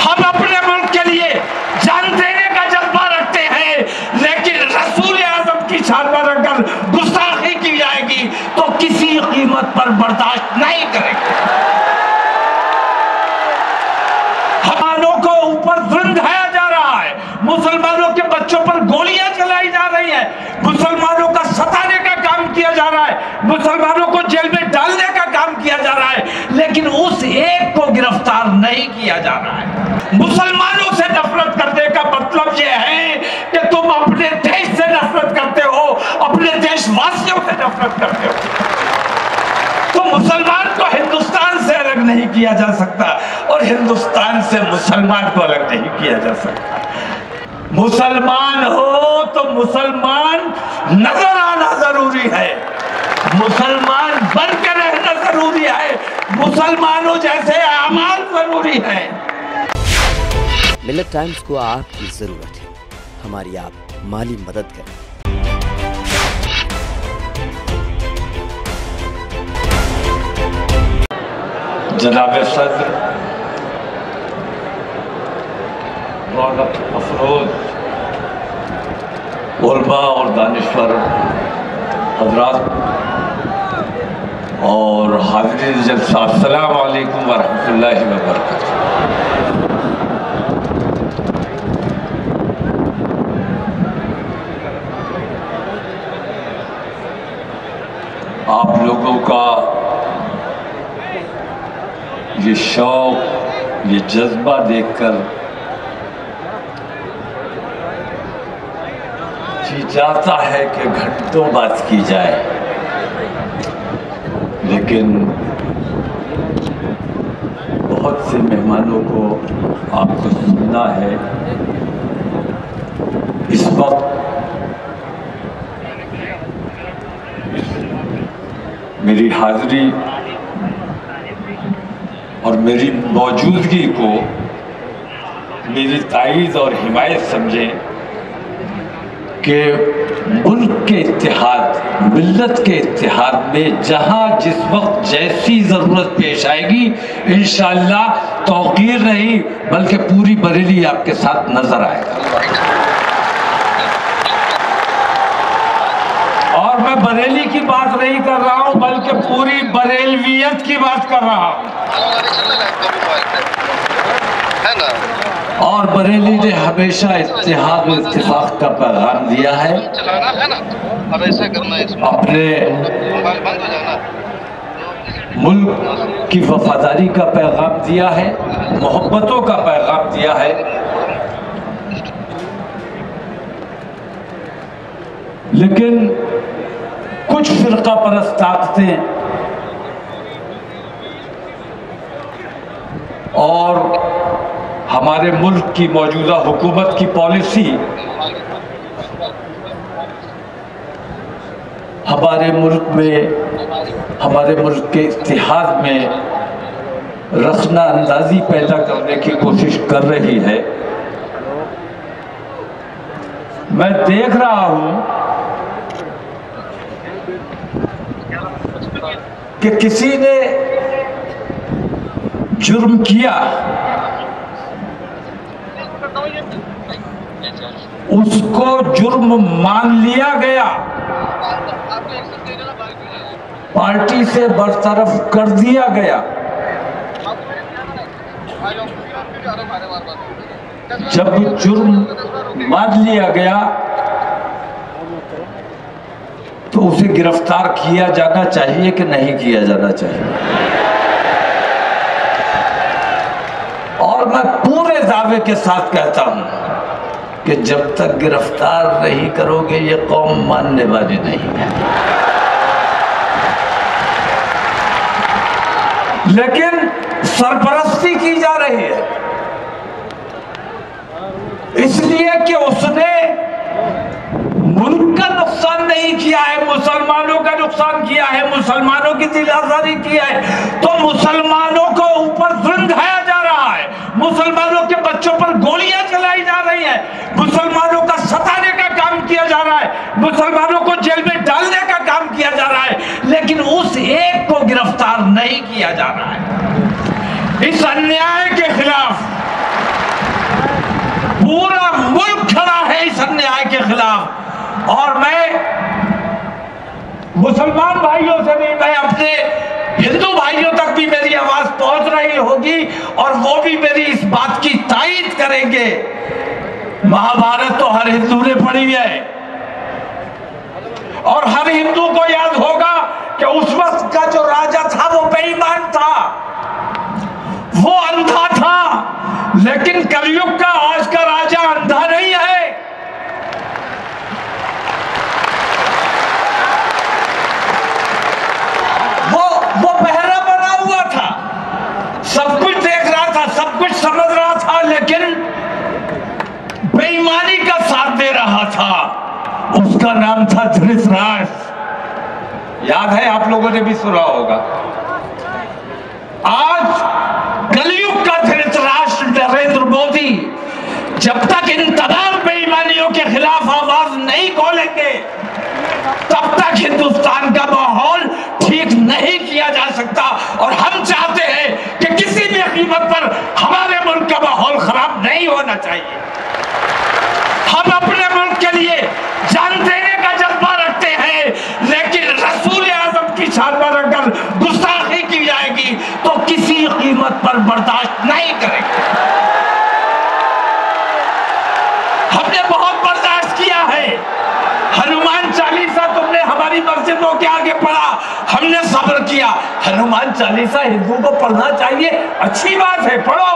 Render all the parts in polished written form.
हम अपने मुल्क के लिए जान देने का जज्बा रखते हैं, लेकिन रसूल आज़म की शान पर अगर गुस्ताखी की जाएगी तो किसी कीमत पर बर्दाश्त नहीं करेंगे। मुसलमानों को ऊपर जुल्म ढाया जा रहा है, मुसलमानों के बच्चों पर गोलियां चलाई जा रही है, मुसलमानों का सताने का काम किया जा रहा है, मुसलमानों को जेल में डालने का काम किया जा रहा है, लेकिन उस एक को गिरफ्तार नहीं किया जा रहा है। मुसलमानों से नफरत करने का मतलब यह है कि तुम अपने देश से नफरत करते हो, अपने देशवासियों से नफरत करते हो। तो मुसलमान को हिंदुस्तान से अलग नहीं किया जा सकता और हिंदुस्तान से मुसलमान को अलग नहीं किया जा सकता। मुसलमान हो तो मुसलमान नजर आना जरूरी है, मुसलमान बनकर रहना जरूरी है, मुसलमानों जैसे अमाल जरूरी है। मिल्लत टाइम्स को आपकी जरूरत है, हमारी आप माली मदद करें। जनाब सदर अफरोज, उलमा और दानिश्वर हजरात और हाज़िरीन जलसा, अस्सलाम वालेकुम व रहमतुल्लाहि व बरकातहू। आप लोगों का ये शौक, ये जज्बा देखकर जी चाहता है कि घंटों बात की जाए, लेकिन बहुत से मेहमानों को आपको सुनना है। इस वक्त मेरी हाजिरी और मेरी मौजूदगी को मेरी ताईद और हिमायत समझें कि मुल्क के इत्तेहाद, मिल्लत के इत्तेहाद में जहाँ जिस वक्त जैसी ज़रूरत पेश आएगी, इंशाअल्लाह तौक़ीर नहीं बल्कि पूरी बरेली आपके साथ नजर आएगा। और मैं बरेली की बात नहीं कर रहा हूँ बल्कि पूरी बरेलवियत की बात कर रहा हूँ। और बरेली ने हमेशा इत्तेहाद और इत्तेफाक का पैगाम दिया है, अपने मुल्क की वफादारी का पैगाम दिया है, मोहब्बतों का पैगाम दिया है। लेकिन कुछ फिरका परस्त ताकतें और हमारे मुल्क की मौजूदा हुकूमत की पॉलिसी हमारे मुल्क में, हमारे मुल्क के इत्तेहाद में रखना अंदाजी पैदा करने की कोशिश कर रही है। मैं देख रहा हूं कि किसी ने जुर्म किया, उसको जुर्म मान लिया गया, पार्टी से बरतरफ कर दिया गया। जब जुर्म मान लिया गया तो उसे गिरफ्तार किया जाना चाहिए कि नहीं किया जाना चाहिए? और मैं पूरे दावे के साथ कहता हूं कि जब तक गिरफ्तार नहीं करोगे ये कौम मानने वाली नहीं है। लेकिन सरपरस्ती की जा रही है इसलिए कि उसने मुल्क का नुकसान नहीं किया है, मुसलमानों का नुकसान किया है, मुसलमानों की दिल आजारी की है। तो मुसलमानों को ऊपर जुल्म ढाया जा रहा है, मुसलमानों के बच्चों पर गोलियां चलाई जा रही है, मुसलमानों का सताने का काम किया जा रहा है, मुसलमानों को जेल में डालने का काम किया जा रहा है, लेकिन उस एक को गिरफ्तार नहीं किया जा रहा है। इस अन्याय के खिलाफ खिलाफ। और मैं मुसलमान भाइयों से नहीं, मैं अपने हिंदू भाइयों तक भी मेरी आवाज पहुंच रही होगी और वो भी मेरी इस बात की तायीद करेंगे। महाभारत तो हर हिंदू ने पढ़ी है और हर हिंदू को याद होगा कि उस वक्त का जो राजा था वो बेईमान था, वो अंधा था। लेकिन कलयुग का आज का राजा अंधा नहीं है। वो बहरा बना हुआ था, सब कुछ देख रहा था, सब कुछ समझ रहा था, लेकिन बेईमानी का साथ दे रहा था। उसका नाम था धृतराष्ट्र। याद है, आप लोगों ने भी सुना होगा। आज कलयुग का धृतराष्ट्र नरेंद्र मोदी जब तक इन तमाम बेईमानियों के खिलाफ आवाज नहीं खोलेंगे तब तक हिंदुस्तान का माहौल ठीक नहीं किया जा सकता। और हम चाहते हैं कि किसी भी कीमत पर हमारे मुल्क का माहौल खराब नहीं होना चाहिए। हम अपने मुल्क के लिए जान देने का जज्बा रखते हैं, लेकिन रसूल आज़म की शान पर अगर गुस्ताखी की जाएगी तो किसी कीमत पर बर्दाश्त नहीं करेंगे। हमने बहुत बर्दाश्त किया है। हनुमान चालीसा तुमने हमारी मस्जिदों के आगे पढ़ा, हमने सब्र किया। हनुमान चालीसा हिंदू को पढ़ना चाहिए, अच्छी बात है, पढ़ो।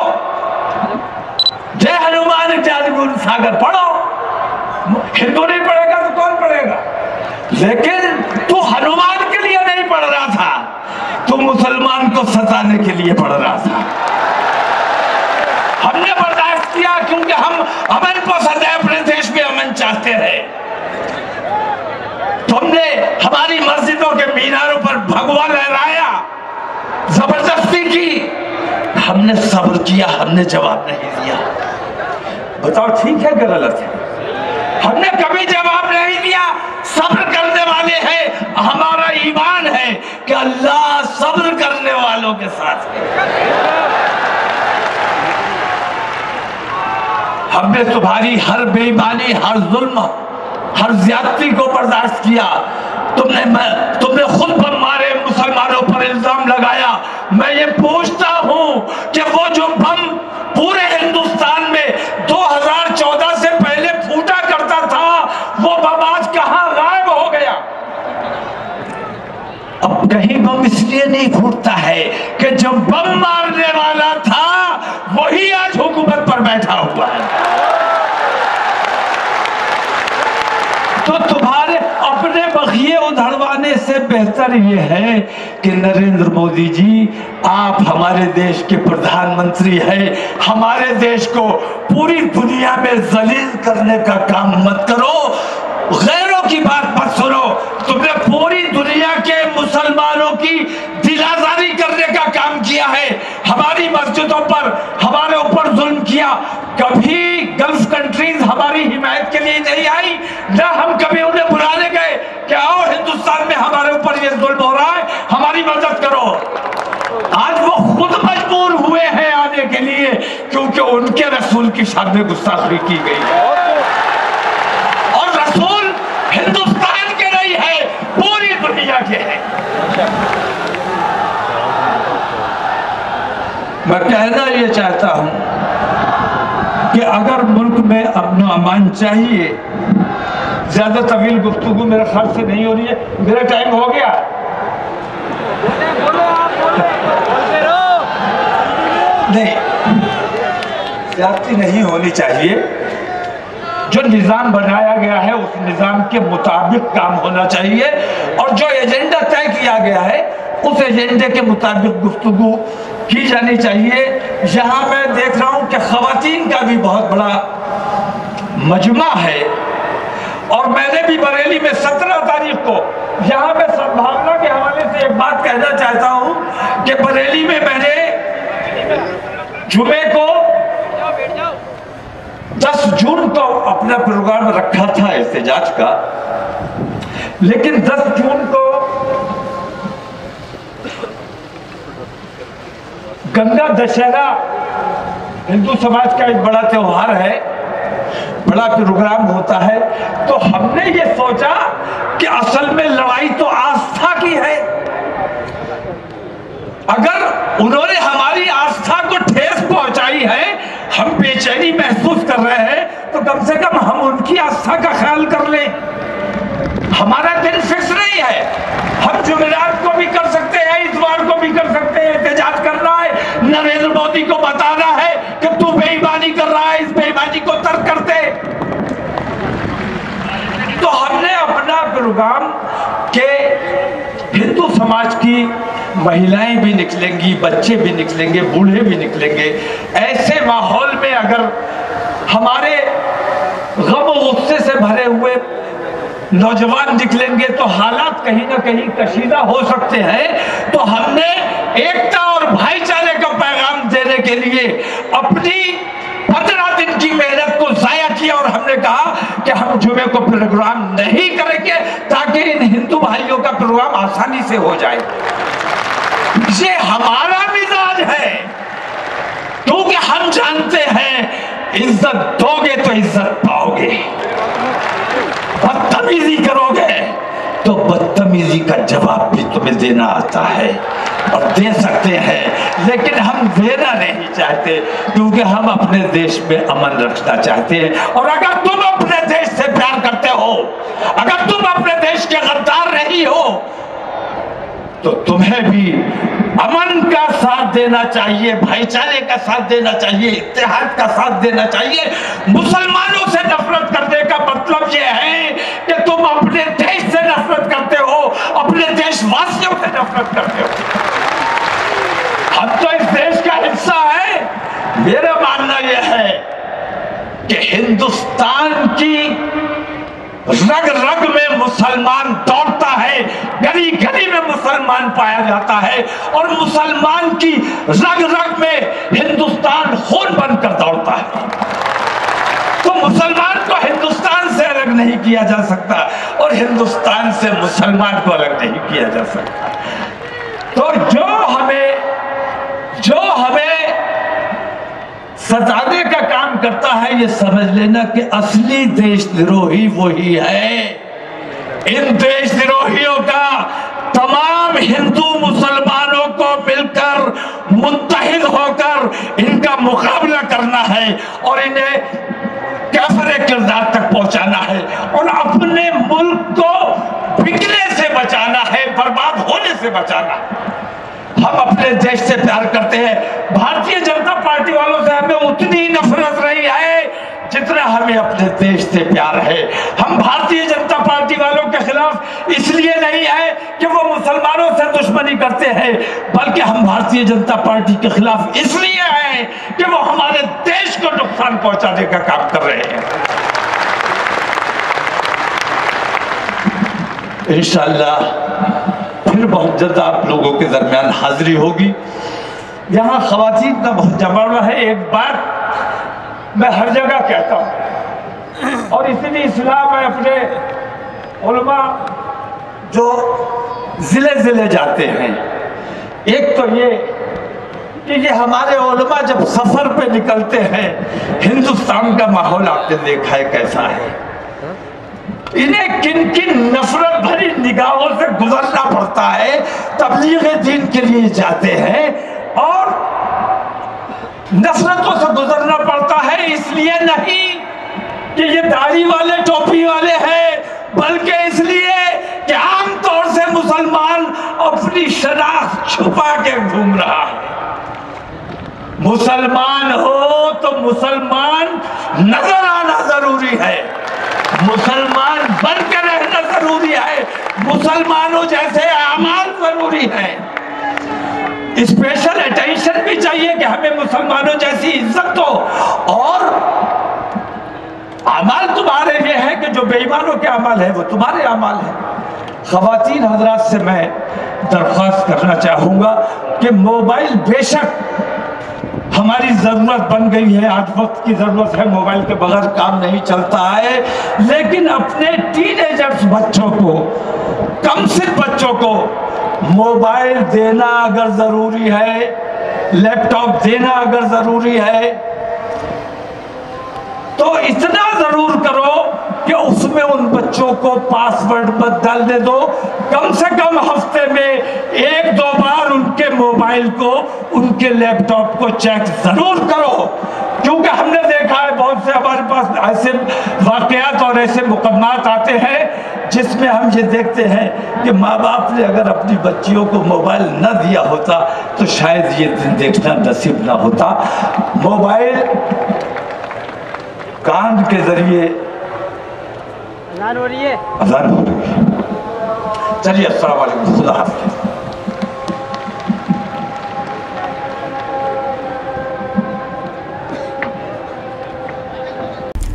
जय हनुमान ज्ञान गुण सागर पढ़ो। हिंदू नहीं पढ़ेगा तो कौन पढ़ेगा? लेकिन तू हनुमान के लिए नहीं पढ़ रहा था, तू मुसलमान को सताने के लिए पढ़ रहा था। हमने बर्दाश्त किया क्योंकि हम अमन पसंद है, अपने देश में अमन चाहते हैं। तुमने हमारी मस्जिदों के मीनारों पर भगवा लहराया, जबरदस्ती की, हमने सब्र किया, हमने जवाब नहीं दिया। बताओ ठीक है कि गलत है? हमने कभी जवाब नहीं दिया। सब्र करने वाले हैं, हमारा ईमान है कि अल्लाह सब्र करने वालों के साथ है। हमने तुम्हारी हर बेईमानी, हर जुल्म, हर ज्यादती को बर्दाश्त किया। तुमने खुद बम मारे, मुसलमानों पर इल्जाम लगाया। मैं ये पूछता हूं कि वो जो बम पूरे हिंदुस्तान में 2014 से पहले फूटा करता था, वो बम आज कहां गायब हो गया? अब कहीं बम इसलिए नहीं फूटता है कि जो बम मारने वाला था वही आज हुकूमत पर बैठा हुआ है। तो तुम्हारे अपने बखिए उधड़वाने से बेहतर ये है कि नरेंद्र मोदी जी, आप हमारे देश के प्रधानमंत्री हैं। हमारे देश को पूरी दुनिया में जलील करने का काम मत करो, गैरों की बात मत सुनो। तुमने पूरी दुनिया के मुसलमानों की दिलाजारी करने का काम किया है, हमारी मस्जिदों पर हमारे ऊपर जुल्म किया। कभी गल्फ कंट्रीज हमारी हिमायत के लिए नहीं आई, ना हम कभी उन्हें बुलाने गए कि आओ हिंदुस्तान में हमारे ऊपर ये जुल्म हो रहा है, हमारी मदद करो। आज वो खुद मजबूर हुए हैं आने के लिए क्योंकि उनके रसूल की शान में गुस्ताखी की गई है। और रसूल हिंदुस्तान के नहीं है, पूरी दुनिया के हैं। मैं कहना ये चाहता हूं कि अगर मुल्क में अमन अमान चाहिए, ज्यादा तवील गुफ्तगू मेरे ख्याल से नहीं हो रही है, मेरा टाइम हो गया। नहीं, ज्यादती नहीं होनी चाहिए। जो निज़ाम बनाया गया है उस निज़ाम के मुताबिक काम होना चाहिए और जो एजेंडा तय किया गया है उस एजेंडे के मुताबिक गुफ्तगू की जानी चाहिए। यहाँ मैं देख रहा हूँ कि ख़वातीन का भी बहुत बड़ा मजमा है और मैंने भी बरेली में 17 तारीख को, यहाँ मैं सद्भावना के हवाले से एक बात कहना चाहता हूँ कि बरेली में मैंने जुमे को 10 जून को अपना प्रोग्राम रखा था एहतजाज का, लेकिन 10 जून को गंगा दशहरा हिंदू समाज का एक बड़ा त्योहार है, बड़ा प्रोग्राम होता है, तो हमने ये सोचा कि असल में लड़ाई तो आस्था की है। अगर उन्होंने हमारी आस्था को ठेस पहुंचाई है, हम बेचैनी महसूस कर रहे हैं, तो कम से कम हम उनकी आस्था का ख्याल कर लें। हमारा दिन फिक्स नहीं है, हम जुमेरात को भी कर सकते हैं, इतवार को भी कर सकते हैं। एहतजाज करना है, नरेंद्र मोदी को बताना है कि तू बेईमानी कर रहा है, इस बेईमानी को तर्क करते। तो हमने अपना प्रोग्राम के हिंदू समाज की महिलाएं भी निकलेंगी, बच्चे भी निकलेंगे, बूढ़े भी निकलेंगे। ऐसे माहौल में अगर हमारे गम और गुस्से से भरे हुए नौजवान निकलेंगे तो हालात कहीं ना कहीं कशीदा हो सकते हैं। तो हमने एकता और भाईचारे का पैगाम देने के लिए अपनी 15 दिन की मेहनत को जाया किया और हमने कहा कि हम जुमे को प्रोग्राम नहीं करेंगे ताकि इन हिंदू भाइयों का प्रोग्राम आसानी से हो जाए। ये हमारा मिजाज है, क्योंकि हम जानते हैं इज्जत दोगे तो इज्जत पाओगे, बदतमीजी करोगे तो बदतमीजी का जवाब भी तुम्हें देना आता है और दे सकते हैं। लेकिन हम देना नहीं चाहते, क्योंकि हम अपने देश में अमन रखना चाहते हैं। और अगर तुम अपने देश से प्यार करते हो, अगर तुम अपने देश के गद्दार नहीं हो, तो तुम्हें भी अमन का साथ देना चाहिए, भाईचारे का साथ देना चाहिए, इत्तेहाद का साथ देना चाहिए। मुसलमानों से नफरत करने का मतलब यह है कि तुम अपने देश से नफरत करते हो, अपने देशवासियों से नफरत करते हो। हम तो इस देश का हिस्सा है। मेरा मानना यह है कि हिंदुस्तान की रग रग में मुसलमान दौड़ता है, गली गली में मुसलमान पाया जाता है, और मुसलमान की रग रग में हिंदुस्तान खून बनकर दौड़ता है। तो मुसलमान को हिंदुस्तान से अलग नहीं किया जा सकता और हिंदुस्तान से मुसलमान को अलग नहीं किया जा सकता। तो जो हमें सताने का काम करता है, ये समझ लेना कि असली देशद्रोही वही है। इन देशद्रोहियों का तमाम हिंदू मुसलमानों को मिलकर मुत्तहिद होकर इनका मुकाबला करना है और इन्हें काफिर किरदार तक पहुंचाना है और अपने मुल्क को बिकने से बचाना है, बर्बाद होने से बचाना है। हम अपने देश से प्यार करते हैं। भारतीय जनता पार्टी वालों से हमें उतनी नफरत नहीं है जितना हमें अपने देश से प्यार है। हम भारतीय जनता पार्टी वालों के खिलाफ इसलिए नहीं है कि वो मुसलमानों से दुश्मनी करते हैं, बल्कि हम भारतीय जनता पार्टी के खिलाफ इसलिए हैं कि वो हमारे देश को नुकसान पहुंचाने का काम कर रहे हैं। इंशाअल्लाह फिर बहुत जल्द आप लोगों के दरमियान हाजिरी होगी। यहाँ खवातीन का बहुत जमावड़ा है। एक बात मैं हर जगह कहता हूँ और इसलिए इस्लाम में अपने उलमा जो जिले जिले जाते हैं, एक तो ये कि ये हमारे उलमा जब सफर पे निकलते हैं, हिंदुस्तान का माहौल आपने देखा है कैसा है। इन्हें किन किन नफरत भरी निगाहों से गुजरना पड़ता है, तबलीग दीन के लिए जाते हैं और नफरतों से गुजरना पड़ता है। इसलिए नहीं कि ये दाढ़ी वाले टोपी वाले हैं, बल्कि इसलिए कि आमतौर से मुसलमान अपनी शनाख्त छुपा के घूम रहा है। मुसलमान हो तो मुसलमान नजर आना जरूरी है, मुसलमान बनकर रहना जरूरी है, मुसलमानों जैसे अमाल जरूरी है। स्पेशल अटेंशन भी चाहिए कि हमें मुसलमानों जैसी इज्जत हो। और अमाल तुम्हारे ये है कि जो बेईमानों के अमाल है वो तुम्हारे अमाल है। खवातीन हजरात से मैं दरख्वास्त करना चाहूंगा कि मोबाइल बेशक हमारी जरूरत बन गई है, आज वक्त की जरूरत है, मोबाइल के बगैर काम नहीं चलता है, लेकिन अपने टीनेजर्स बच्चों को, कम सिर्फ बच्चों को मोबाइल देना अगर जरूरी है, लैपटॉप देना अगर जरूरी है, तो इतना जरूर करो कि उसमें उन बच्चों को पासवर्ड मत डालने दो। कम से कम हफ्ते में 1-2 बार उनके मोबाइल को, उनके लैपटॉप को चेक जरूर करो, क्योंकि हमने देखा है बहुत से हमारे पास ऐसे वाकयात और ऐसे मुकदमात आते हैं जिसमें हम ये देखते हैं कि माँ बाप ने अगर अपनी बच्चियों को मोबाइल न दिया होता तो शायद ये दिन देखना नसीब ना होता। मोबाइल कान के जरिए अज़ान हो रही है। चलिए, अस्सलाम वालेकुम, खुदा हाफ़िज़।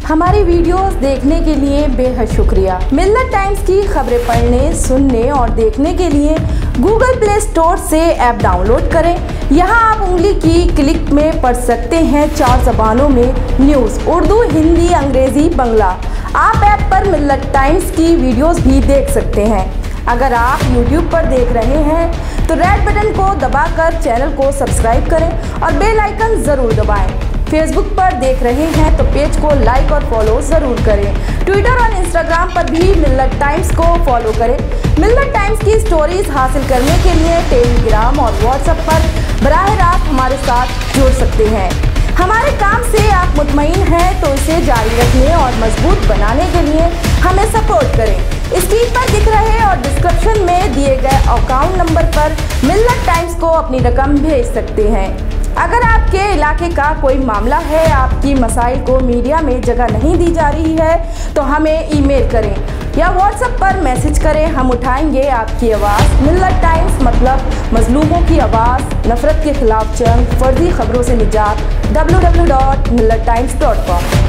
हमारी वीडियोस देखने के लिए बेहद शुक्रिया। मिल्लत टाइम्स की खबरें पढ़ने, सुनने और देखने के लिए गूगल प्ले स्टोर से ऐप डाउनलोड करें। यहां आप उंगली की क्लिक में पढ़ सकते हैं 4 ज़बानों में न्यूज़, उर्दू, हिंदी, अंग्रेज़ी, बांग्ला। आप ऐप पर मिल्लत टाइम्स की वीडियोस भी देख सकते हैं। अगर आप YouTube पर देख रहे हैं तो रेड बटन को दबाकर चैनल को सब्सक्राइब करें और बेल आइकन ज़रूर दबाएं। फेसबुक पर देख रहे हैं तो पेज को लाइक और फॉलो ज़रूर करें। ट्विटर और इंस्टाग्राम पर भी मिल्लत टाइम्स को फॉलो करें। मिल्लत टाइम्स की स्टोरीज हासिल करने के लिए टेलीग्राम और व्हाट्सएप पर बराह रास्त हमारे साथ जुड़ सकते हैं। हमारे काम से आप मुतमईन हैं तो इसे जारी रखने और मजबूत बनाने के लिए हमें सपोर्ट करें। स्क्रीन पर दिख रहे और डिस्क्रिप्शन में दिए गए अकाउंट नंबर पर मिल्लत टाइम्स को अपनी रकम भेज सकते हैं। अगर आपके इलाके का कोई मामला है, आपकी मसाइल को मीडिया में जगह नहीं दी जा रही है, तो हमें ईमेल करें या व्हाट्सएप पर मैसेज करें। हम उठाएंगे आपकी आवाज़। मिल्लत टाइम्स मतलब मजलूमों की आवाज़, नफरत के खिलाफ जंग, फर्जी खबरों से निजात। www.millattimes.com